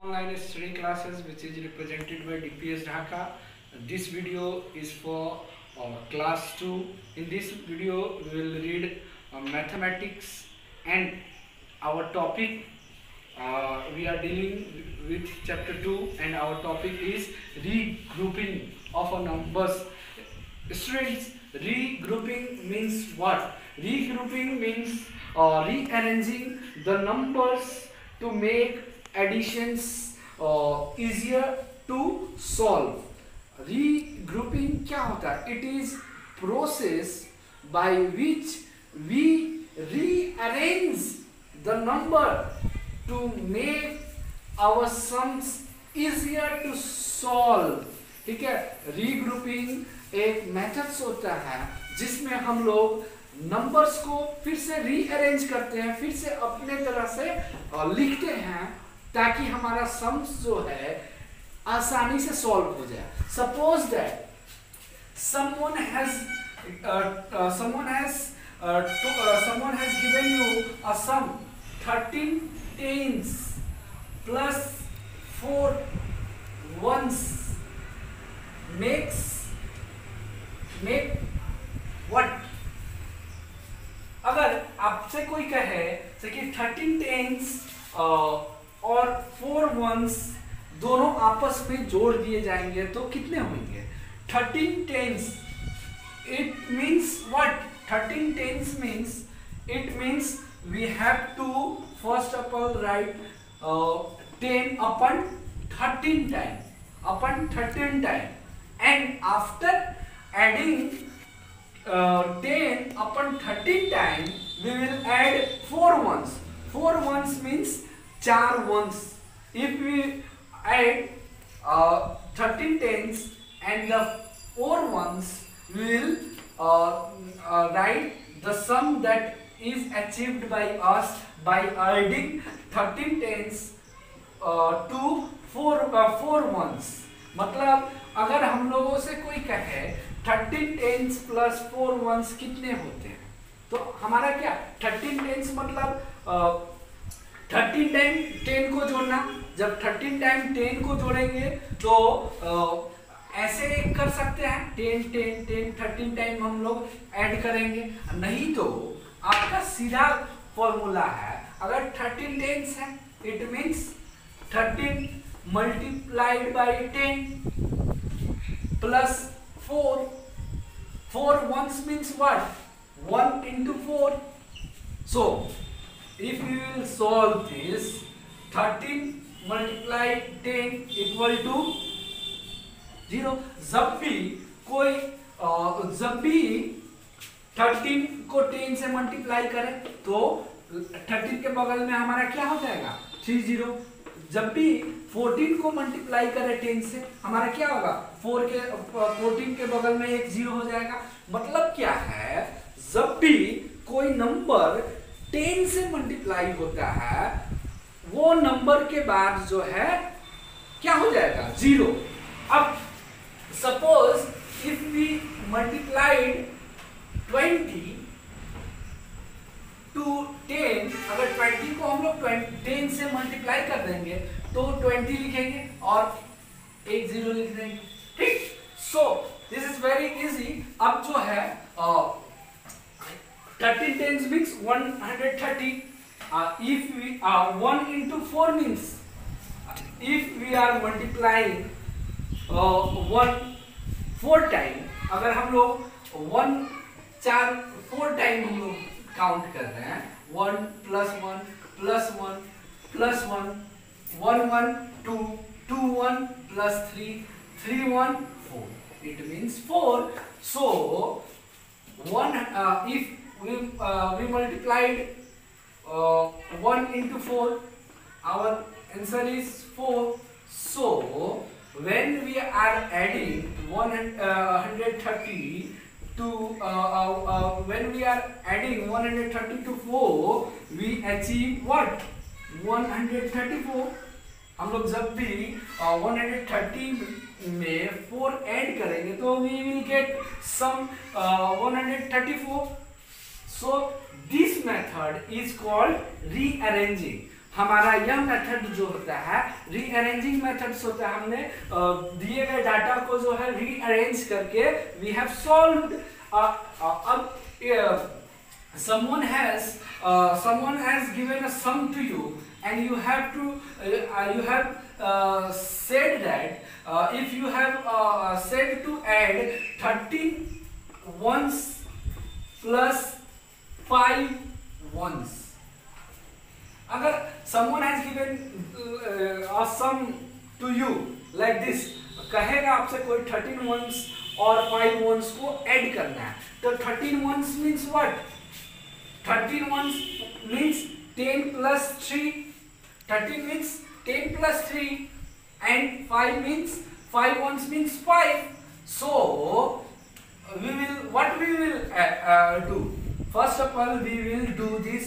Online study classes which is represented by DPS Dhaka. This video is for class 2. In this video we will read mathematics and our topic we are dealing with chapter 2 and our topic is regrouping of numbers. Students, regrouping means what? Regrouping means rearranging the numbers to make additions easier to solve. Regrouping क्या होता है? It is process by which we rearrange the number to make our sums easier to solve. ठीक है, regrouping एक methods होता है जिसमें हम लोग नंबर्स को फिर से रीअरेंज करते हैं, फिर से अपने तरह से लिखते हैं ताकि हमारा सम्स जो है आसानी से सॉल्व हो जाए. Suppose that someone has given you a sum 13 tens plus 4 ones make what? अगर आपसे कोई कहे कि 13 टेंस और 4 वंस दोनों आपस में जोड़ दिए जाएंगे तो कितने होंगे? 13 tense, it means what? 13 tens means, it means we have to first of all write 10 upon 13 time, and after adding 10 upon 13 time we will add 4 ones. 4 ones means 4 ones. If we add 13 tens and the 4 ones, we will write the sum that is achieved by us by adding 13 tens to 4 ones. मतलब अगर हम लोगों से कोई कहे 13 tens plus 4 once कितने होते हैं, तो हमारा क्या 13 टेंस मतलब 13 टाइम 10 को जोड़ना. जब 13 टाइम 10 को जोड़ेंगे तो ऐसे कर सकते हैं 10 10 10 13 टाइम हम लोग ऐड करेंगे. नहीं तो आपका सीधा फॉर्मूला है, अगर 13 टेंस है it means 13 multiplied by 10 plus 4 ones means what? 1 into 4. So if you will solve this, 13 multiplied 10 equal to 0. जब भी 13 को 10 से मल्टीप्लाई करें तो 13 के बगल में हमारा क्या हो जाएगा? 30. जब भी 14 को मल्टीप्लाई करें 10 से हमारा क्या होगा? 14 के बगल में एक 0 हो जाएगा. मतलब क्या है, जब भी कोई नंबर 10 से मल्टीप्लाई होता है वो नंबर के बाद जो है क्या हो जाएगा? 0. अब suppose if we multiplied 20 to 10, अगर 20 को हम लोग 10 से मल्टीप्लाई कर देंगे तो 20 लिखेंगे और एक 0 लिख देंगे. ठीक, so this is very easy. अब जो है 13 tense means 130. if we 1 into 4 means if we are multiplying 1 4 time, अगर हम लोग 1 4 टाइम हम लोग काउंट कर रहे हैं 1 plus 1 plus 1 plus 1 1 1 2 2 1 plus 3 3 1 4. It means 4. So if we multiplied 1 into 4, our answer is 4. So when we are adding 130 to when we are adding 130 to 4 we achieve what? 134. हम लोग जब भी 130 में 4 ऐड करेंगे तो we will get some 134. So this method is called rearranging. हमारा यह method जो होता है रीअरेंजिंग मेथड्स होता है, हमने दिए गए डाटा को जो है रीअरेंज करके वी हैव सॉल्व्ड। अब someone has given a sum to you and you have said that if you have said to add 13 ones plus 5 ones, अगर someone has given a sum to you like this, कहेगा आपसे कोई 13 ones और 5 ones को add करना है, तो 13 ones means what? 13 ones means 10 plus 3, 13 means 10 plus 3 and 5 means 5 ones means 5. So what we will do? First of all we will do this.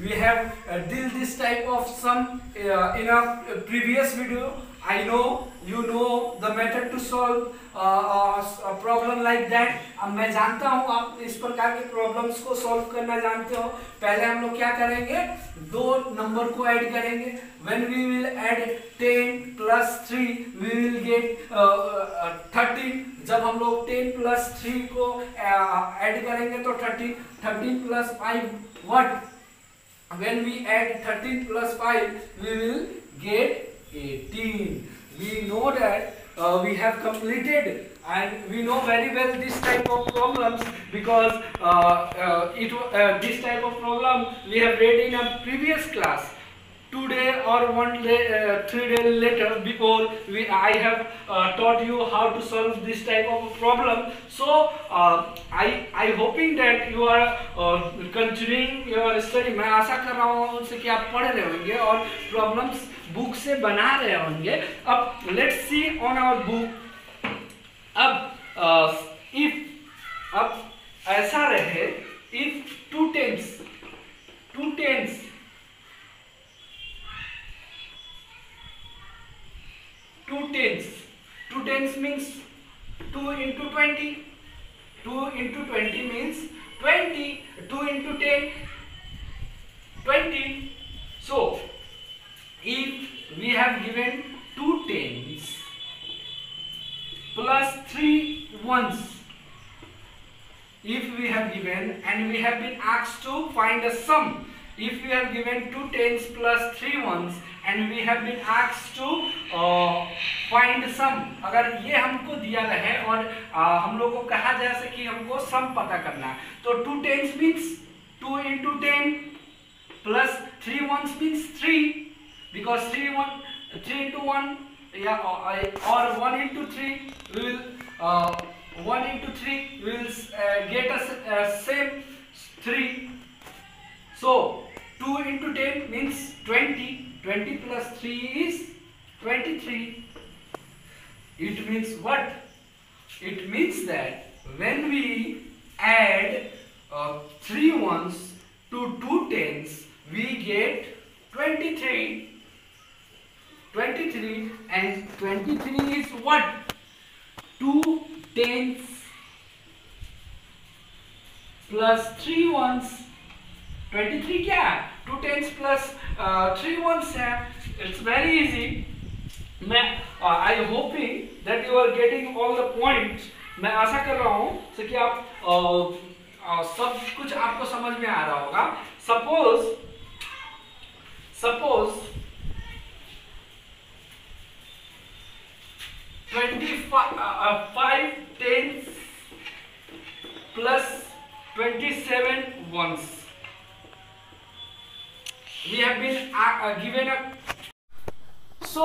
We have did this type of sum in a previous video. I know you know the method to solve a problem like that. अब मैं जानता हूँ आप इस प्रकार के problems को solve करना जानते हो। पहले हम लोग क्या करेंगे, दो नंबर को ऐड करेंगे। When we will add 10 plus 3 we will get 13। जब हम लोग 10 plus 3 को ऐड करेंगे तो 13 plus 5 what? When we add 13 plus 5 we will get 18. We know that we have completed and we know very well this type of problems because this type of problem we have read in a previous class. 2 day or 1 day, 3 days later before I have taught you how to solve this type of problem. So I hoping that you are continuing your study. मैं आशा कर रहा हूँ उनसे कि आप पढ़ रहे होंगे और problems बुक से बना रहे होंगे। अब let's see on our book. अब ऐसा रहे, if 2 tens means 2 into 20. 2 into 20 means 20. 2 into 10 20. So if we have given 2 tens plus 3 ones, if we have given and we have been asked to find a sum, if we have given 2 tens plus 3 ones and we have been asked to find sum, अगर ये हमको दिया रहे और हम लोग को कहा जाए कि हमको सम पता करना है, तो 2 tens means 2 into 10 plus 3 ones means 3 because 3 into 1 or 1 into 3 we will 1 into 3 we will get us same 3. So 2 into 10 means 20. 20 plus 3 is 23. It means what? It means that when we add 3 ones to 2 tens, we get 23. 23 and 23 is what? 2 tens plus 3 ones. 23 क्या है? 2 tens plus 3 ones है. It's very easy. I hoping that you are getting all the points. मैं आशा कर रहा हूँ कि आप सब कुछ आपको समझ में आ रहा होगा. Suppose 5 tens plus 27 ones. We have been given a. So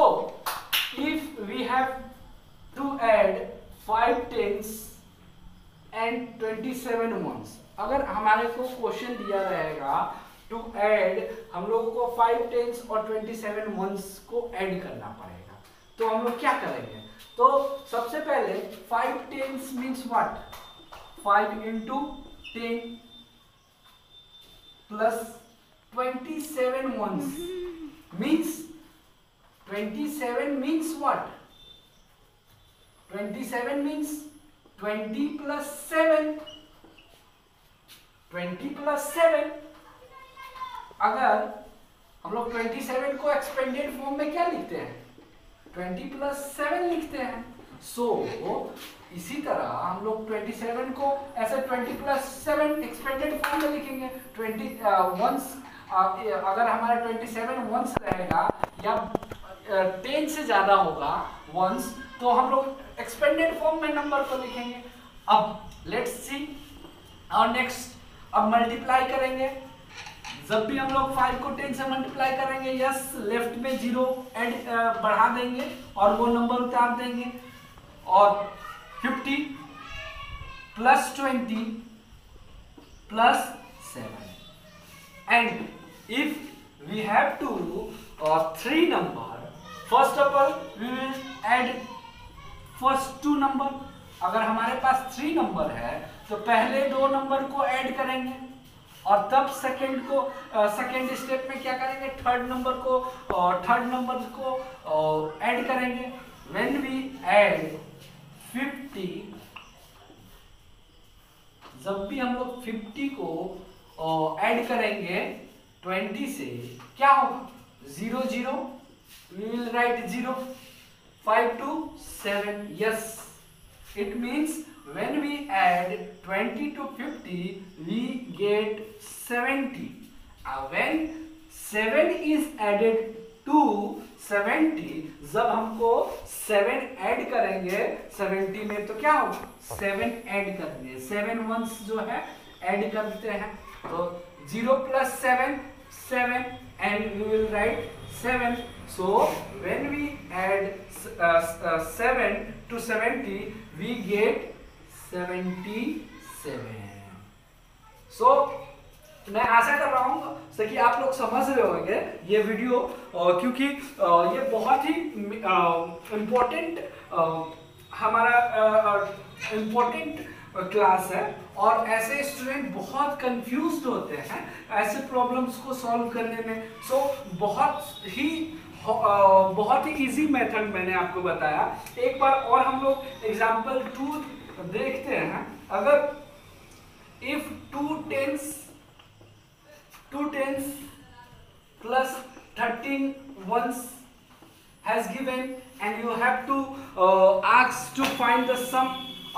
if we have to add 5 tens and 27 ones, अगर हमारे को क्वेश्चन दिया रहेगा टू ऐड, हम लोगों को 5 tens और 27 ones को ऐड करना पड़ेगा, तो हम लोग क्या करेंगे? तो सबसे पहले 5 tens means what? 5 into 10 plus 27 ones means 27 means what? 27 means 20 plus 7. 20 plus 7. अगर हम लोग 27 को एक्सपेंडेड फॉर्म में क्या लिखते हैं, 20 + 7 लिखते हैं। सो इसी तरह हम लोग 27 को ऐसे 20 + 7 एक्सपेंडेड फॉर्म में लिखेंगे। 20 वंस अगर हमारा 27 वंस रहेगा या 10 से ज्यादा होगा वंस, तो हम लोग एक्सपेंडेड फॉर्म में नंबर को लिखेंगे। अब लेट्स सी और नेक्स्ट, अब मल्टीप्लाई करेंगे। जब भी हम लोग 5 को 10 से मल्टीप्लाई करेंगे, यस लेफ्ट में 0 ऐड बढ़ा देंगे और वो नंबर उतार देंगे, और 50 + 20 + 7, and if we have to 3 number, first of all we will add first 2 number। अगर हमारे पास 3 नंबर है तो पहले 2 नंबर को ऐड करेंगे और तब सेकंड स्टेप में क्या करेंगे, थर्ड नंबर को ऐड करेंगे। व्हेन वी ऐड 50, जब भी हम लोग 50 को ऐड करेंगे 20 से, क्या होगा, 0 0, we will write 0, 5 to 7, yes, it means when we add 20 to 50 we get 70. When 7 is added to 70, जब हमको 7 ऐड करेंगे 70 में तो क्या होगा, 7 ऐड करेंगे, 7 वंस जो है ऐड करते हैं, तो 0 + 7 7, and we will write 7. So when we add 7 to 70 we get 77. So मैं आशा कर रहा हूँ कि आप लोग समझ रहे होंगे ये वीडियो, क्योंकि ये बहुत ही इम्पोर्टेंट हमारा इम्पोर्टेंट क्लास है, और ऐसे स्टूडेंट बहुत कंफ्यूज्ड होते हैं ऐसे प्रॉब्लम्स को सॉल्व करने में। सो बहुत ही इजी मेथड मैंने आपको बताया। एक बार और हम लोग एग्जांपल 2 देखते हैं। अगर if 2 tens plus 13 ones has given and you have to ask to find the sum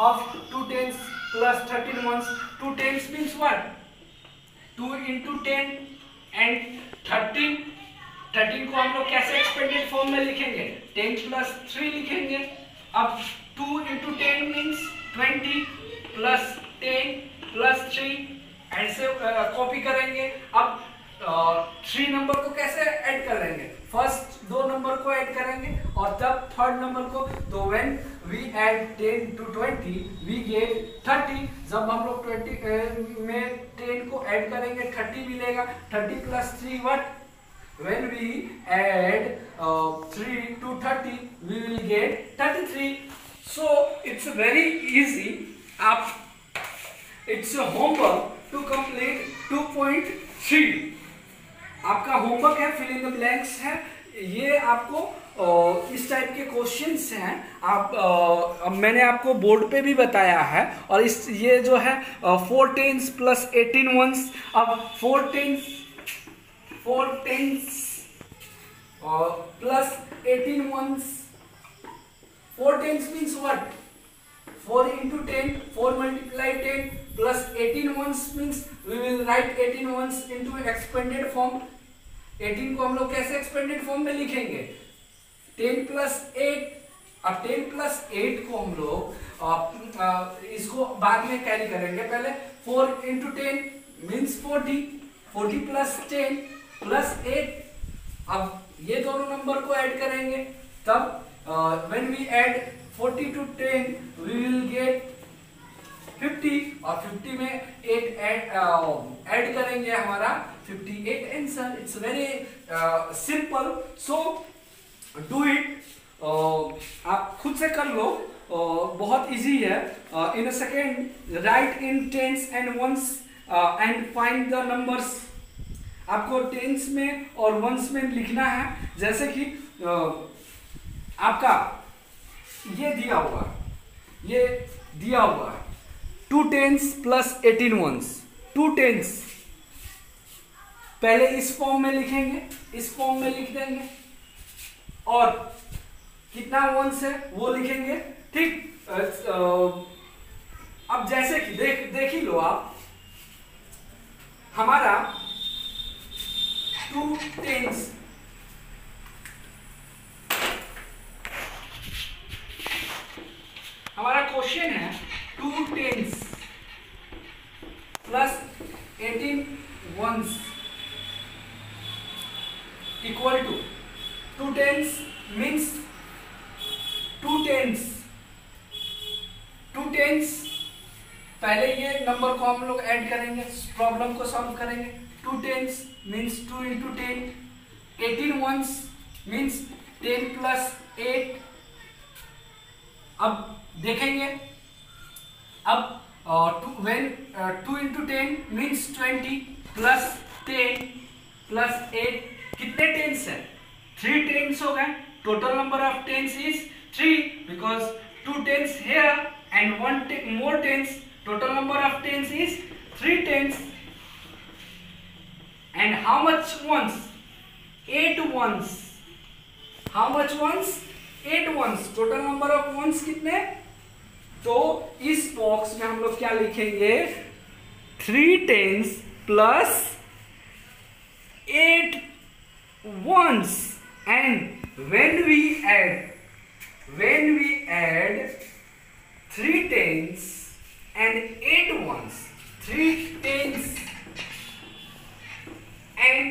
of 2 tens plus 13 ones. 2 tens means what? 2 into 10 and 13 को हम लोग कैसे एक्सपेंडेड फॉर्म में लिखेंगे, 10 + 3 लिखेंगे। अब 2 into 10 means 20 plus 10 plus 3, ऐसे कॉपी करेंगे। अब 3 नंबर को कैसे ऐड करेंगे, फर्स्ट 2 नंबर को ऐड करेंगे और तब थर्ड नंबर को, तो when we add 10 to 20 we get 30। जब हम लोग 20 में 10 को ऐड करेंगे 30 मिलेगा, 30 + 3 what, when we add 3 to 30 we will get 33. So it's very easy. It's a homework to complete 2.3. आपका होमवर्क है, फिल इन द ब्लैंक्स है। ये आपको इस टाइप के क्वेश्चंस हैं, मैंने आपको बोर्ड पे भी बताया है। और ये जो है 4 tens plus 18 ones। अब 4 tens plus 18 ones, 4 tens means what, 4 into 10, 4 multiply 10 plus 18 ones means we will write 18 ones into expanded form। 18 को हम लोग कैसे expanded form में लिखेंगे, 10 plus 8। अब 10 plus 8 को हम लोग इसको बाद में कैरी करेंगे, पहले 4 into 10 means 40, 40 plus 10 plus 8। अब ये दोनों नंबर को ऐड करेंगे, तब when we add 40 to 10 we will get 50, और 50 में 8 ऐड करेंगे, हमारा 58 answer. It's very simple, so do it, आप खुद से कर लो, बहुत इजी है। In a second write in tens and ones and find the numbers. आपको टेंस में और वंस में लिखना है, जैसे कि आपका ये दिया हुआ 2 tens plus 18 ones, 2 tens पहले इस फॉर्म में लिखेंगे, इस फॉर्म में लिख देंगे, और कितना वंस है वो लिखेंगे, ठीक। अब जैसे कि देख ही लो आप, हमारा 2 10s, हमारा क्वेश्चन है 2 10s plus 18 ones equal to 2 10s means 2 10s, 2 10s, पहले ये नंबर को हम लोग ऐड करेंगे, प्रॉब्लम को सॉल्व करेंगे। 2 10s means 2 into 10, 18 ones means 10 plus 8। अब देखेंगे, अब when 2 into 10 means 20 plus 10 plus 8, कितने टेंस है? 3 टेंस हो गए। Total number of tens is 3 because 2 tens here and 1 more tens. Total number of tens is 3 tens. And how much ones? 8 ones. How much ones? 8 ones. Total number of ones कितने? तो इस box में हम लोग क्या लिखेंगे? 3 tens plus 8 ones. And when we add 3 tens and 8 ones, 3 tens and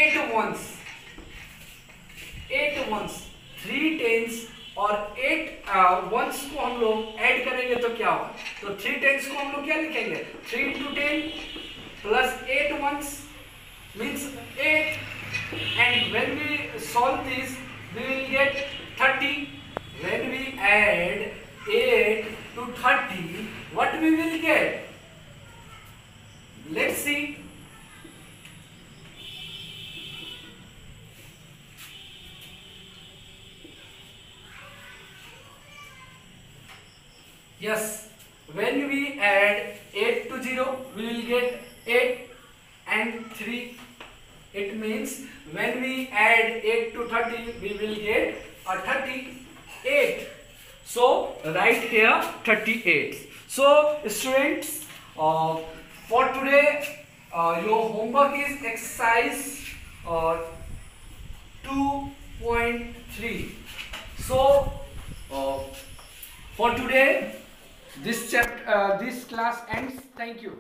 8 ones, 8 ones, 3 tens और 8 ones को हम लोग ऐड करेंगे तो क्या होगा? तो 3 tens को हम लोग क्या लिखेंगे? 3 into 10 plus 8 ones means 8, and when we solve this we will get 30. When we add 8 to 30, what we will get? Let's see. Yes, when we add 8 to 0, we will get 8 and 3. It means when we add 8 to 30, we will get a 38. So write here 38. So students, for today your homework is exercise 2.3. So for today this class ends. Thank you.